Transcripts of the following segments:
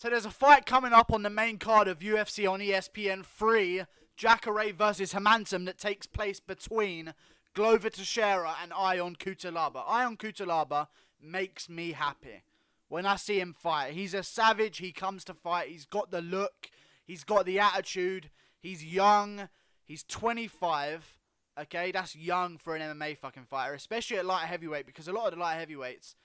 So there's a fight coming up on the main card of UFC on ESPN 3, Jacare versus Hermansson, that takes place between Glover Teixeira and Ion Cutelaba. Ion Cutelaba makes me happy when I see him fight. He's a savage, he comes to fight, he's got the look, he's got the attitude, he's young, he's 25, okay, that's young for an MMA fucking fighter, especially at light heavyweight, because a lot of the light heavyweights,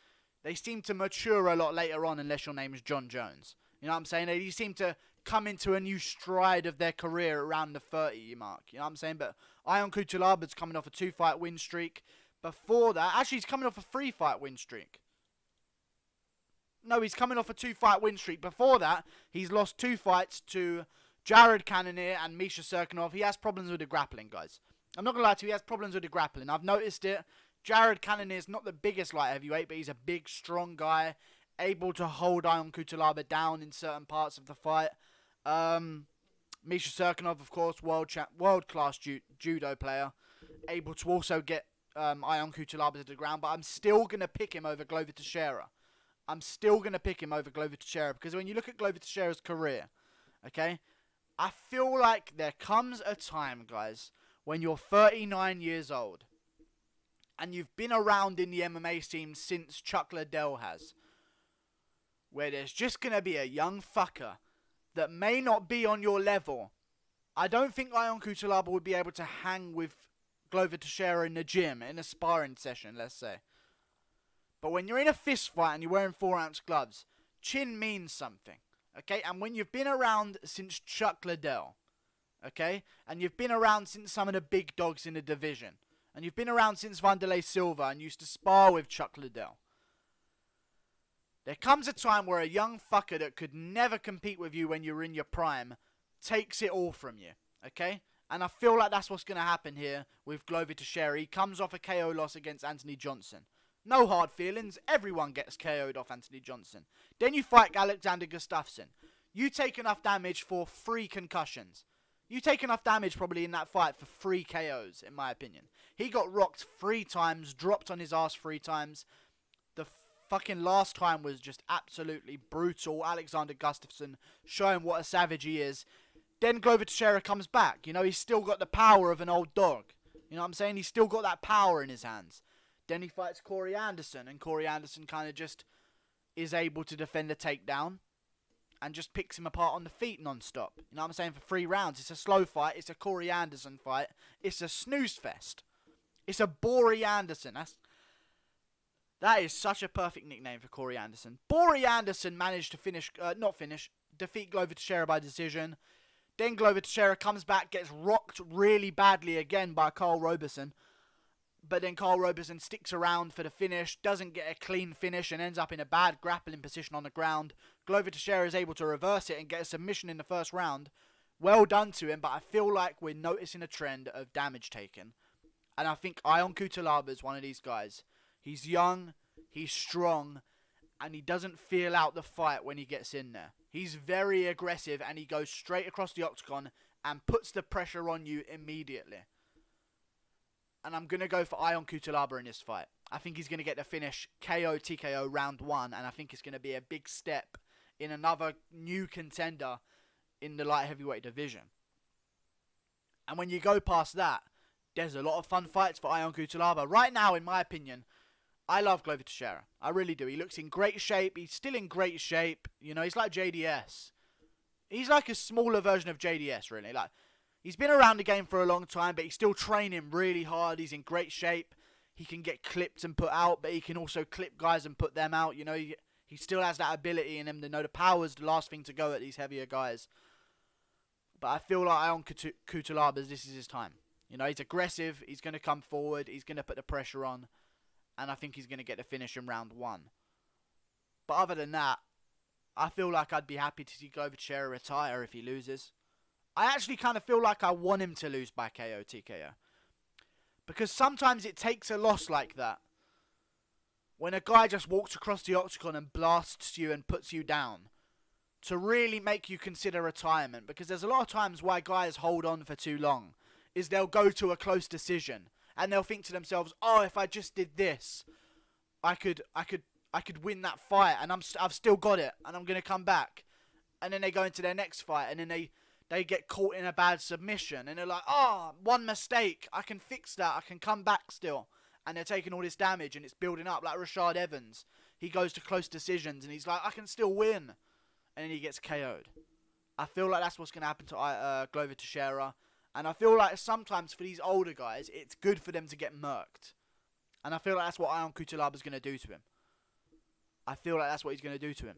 they seem to mature a lot later on unless your name is John Jones. You know what I'm saying? They seem to come into a new stride of their career around the 30 mark. You know what I'm saying? But Ion Cutelaba's coming off a 2-fight win streak. Before that, actually he's coming off a 3-fight win streak. No, he's coming off a 2-fight win streak. Before that, he's lost 2 fights to Jared Cannonier and Misha Serkinov. He has problems with the grappling, guys. I'm not going to lie to you, he has problems with the grappling. I've noticed it. Jared Cannonier is not the biggest light heavyweight, but he's a big, strong guy, able to hold Ion Cutelaba down in certain parts of the fight. Misha Serkinov, of course, world-class judo player, able to also get Ion Cutelaba to the ground, but I'm still going to pick him over Glover Teixeira. I'm still going to pick him over Glover Teixeira, because when you look at Glover Teixeira's career, okay, I feel like there comes a time, guys, when you're 39 years old, and you've been around in the MMA scene since Chuck Liddell has, where there's just going to be a young fucker that may not be on your level. I don't think Ion Cutelaba would be able to hang with Glover Teixeira in the gym, in a sparring session, let's say. But when you're in a fist fight and you're wearing 4-ounce gloves, chin means something, okay? And when you've been around since Chuck Liddell, okay? And you've been around since some of the big dogs in the division, and you've been around since Wanderlei Silva and used to spar with Chuck Liddell, there comes a time where a young fucker that could never compete with you when you're in your prime takes it all from you, okay? And I feel like that's what's going to happen here with Glover Teixeira. He comes off a KO loss against Anthony Johnson. No hard feelings. Everyone gets KO'd off Anthony Johnson. Then you fight Alexander Gustafsson. You take enough damage for 3 concussions. You take enough damage probably in that fight for 3 KOs, in my opinion. He got rocked 3 times, dropped on his ass 3 times. The fucking last time was just absolutely brutal. Alexander Gustafsson showing what a savage he is. Then Glover Teixeira comes back. You know, he's still got the power of an old dog. You know what I'm saying? He's still got that power in his hands. Then he fights Corey Anderson, and Corey Anderson kind of just is able to defend the takedown and just picks him apart on the feet non-stop. You know what I'm saying? For 3 rounds. It's a slow fight. It's a Corey Anderson fight. It's a snooze fest. It's a Bory Anderson. That is such a perfect nickname for Corey Anderson. Bory Anderson managed to defeat Glover Teixeira by decision. Then Glover Teixeira comes back, gets rocked really badly again by Carl Roberson. But then Carl Roberson sticks around for the finish, doesn't get a clean finish, and ends up in a bad grappling position on the ground. Glover Teixeira is able to reverse it and get a submission in the first round. Well done to him, but I feel like we're noticing a trend of damage taken. And I think Ion Cutelaba is one of these guys. He's young, he's strong, and he doesn't feel out the fight when he gets in there. He's very aggressive, and he goes straight across the octagon and puts the pressure on you immediately. And I'm going to go for Ion Cutelaba in this fight. I think he's going to get the finish KO TKO round 1, and I think it's going to be a big step in another new contender in the light heavyweight division. And when you go past that, there's a lot of fun fights for Ion Cutelaba. Right now, in my opinion, I love Glover Teixeira. I really do. He looks in great shape. He's still in great shape. You know, he's like JDS. He's like a smaller version of JDS, really. Like, he's been around the game for a long time, but he's still training really hard. He's in great shape. He can get clipped and put out, but he can also clip guys and put them out. You know, he still has that ability in him to know the power's the last thing to go at these heavier guys. But I feel like Ion Cutelaba, this is his time. You know, he's aggressive. He's going to come forward. He's going to put the pressure on. And I think he's going to get the finish in round 1. But other than that, I feel like I'd be happy to see Glover Teixeira retire if he loses. I actually kind of feel like I want him to lose by KO TKO. Because sometimes it takes a loss like that, when a guy just walks across the octagon and blasts you and puts you down, to really make you consider retirement. Because there's a lot of times why guys hold on for too long, is they'll go to a close decision, and they'll think to themselves, oh, if I just did this, I could win that fight, and I've still got it, and I'm going to come back. and then they go into their next fight, and then they get caught in a bad submission, and they're like, oh, one mistake, I can fix that, I can come back still. And they're taking all this damage, and it's building up, like Rashad Evans. He goes to close decisions, and he's like, I can still win. And then he gets KO'd. I feel like that's what's going to happen to Glover Teixeira. And I feel like sometimes for these older guys, it's good for them to get murked. And I feel like that's what Ion Cutelaba is going to do to him. I feel like that's what he's going to do to him.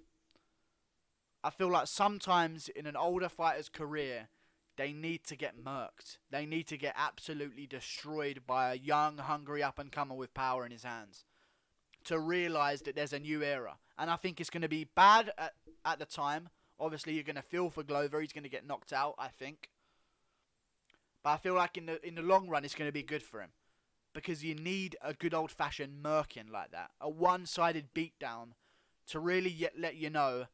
I feel like sometimes in an older fighter's career, they need to get murked. They need to get absolutely destroyed by a young, hungry up-and-comer with power in his hands to realise that there's a new era. And I think it's going to be bad at the time. Obviously, you're going to feel for Glover. He's going to get knocked out, I think. But I feel like in the long run, it's going to be good for him. Because you need a good old-fashioned murking like that. A one-sided beatdown to really let you know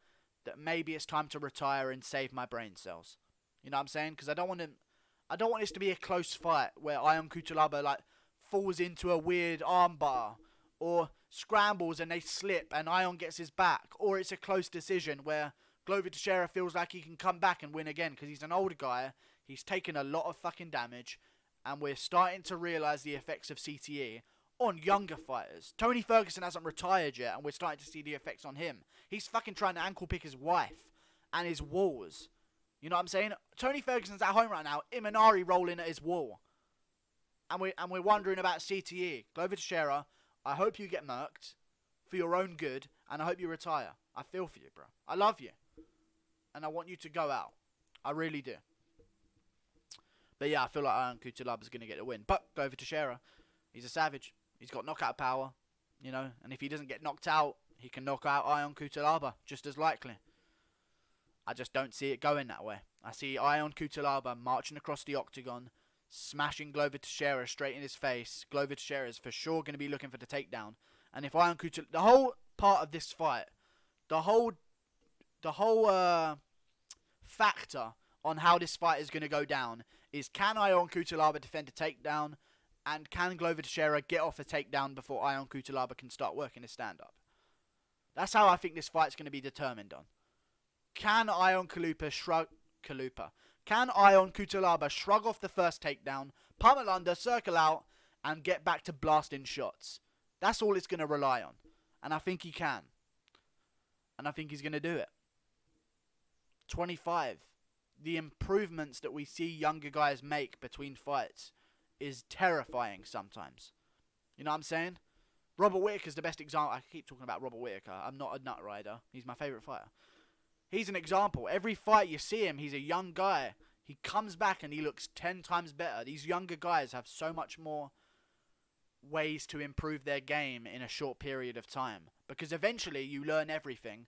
that maybe it's time to retire and save my brain cells. You know what I'm saying? Because I don't want this to be a close fight where Ion Cutelaba like falls into a weird armbar or scrambles and they slip and Ion gets his back, or it's a close decision where Glover Teixeira feels like he can come back and win again because he's an older guy. He's taken a lot of fucking damage, and we're starting to realise the effects of CTE on younger fighters. Tony Ferguson hasn't retired yet, and we're starting to see the effects on him. He's fucking trying to ankle pick his wife and his walls. You know what I'm saying? Tony Ferguson's at home right now, Imanari rolling at his wall. And we're wondering about CTE. Glover Teixeira, I hope you get murked for your own good, and I hope you retire. I feel for you, bro. I love you. And I want you to go out. I really do. But yeah, I feel like Ion Cutelaba is going to get the win. But Glover Teixeira, he's a savage. He's got knockout power, you know. And if he doesn't get knocked out, he can knock out Ion Cutelaba just as likely. I just don't see it going that way. I see Ion Cutelaba marching across the octagon, smashing Glover Teixeira straight in his face. Glover Teixeira is for sure going to be looking for the takedown. And if Ion Cutelaba... The whole part of this fight, the whole factor on how this fight is going to go down is, can Ion Cutelaba defend a takedown, and can Glover Teixeira get off a takedown before Ion Cutelaba can start working his stand-up? That's how I think this fight's going to be determined on. Can Ion Cutelaba shrug off the first takedown, pummel under, circle out, and get back to blasting shots? That's all it's going to rely on. And I think he can. And I think he's going to do it. 25. The improvements that we see younger guys make between fights is terrifying sometimes. You know what I'm saying? Robert Whittaker's the best example. I keep talking about Robert Whittaker. I'm not a nut rider. He's my favourite fighter. He's an example. Every fight you see him, he's a young guy. He comes back and he looks 10 times better. These younger guys have so much more ways to improve their game in a short period of time. Because eventually you learn everything.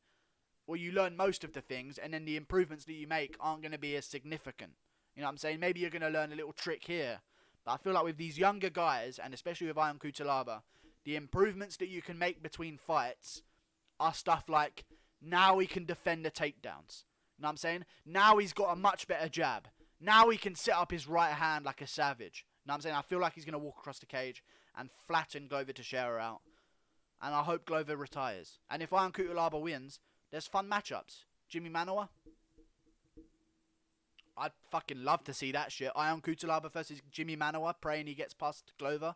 Or you learn most of the things, and then the improvements that you make aren't going to be as significant. You know what I'm saying? Maybe you're going to learn a little trick here. But I feel like with these younger guys, and especially with Ion Cutelaba, the improvements that you can make between fights are stuff like, now he can defend the takedowns. You know what I'm saying? Now he's got a much better jab. Now he can set up his right hand like a savage. You know what I'm saying? I feel like he's going to walk across the cage and flatten Glover Teixeira out. And I hope Glover retires. And if Ion Cutelaba wins, there's fun matchups. Jimmy Manoa. I'd fucking love to see that shit. Ion Cutelaba versus Jimmy Manoa, praying he gets past Glover.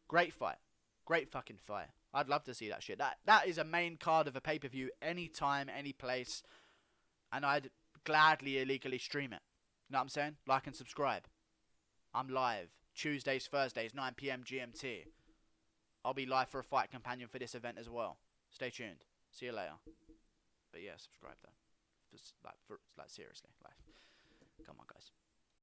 Great fight. Great fucking fight. I'd love to see that shit. That is a main card of a pay-per-view anytime, any place. And I'd gladly illegally stream it. You know what I'm saying? Like and subscribe. I'm live. Tuesdays, Thursdays, 9 PM GMT. I'll be live for a fight companion for this event as well. Stay tuned. See you later. But yeah, subscribe though. Just like seriously. Like, come on guys.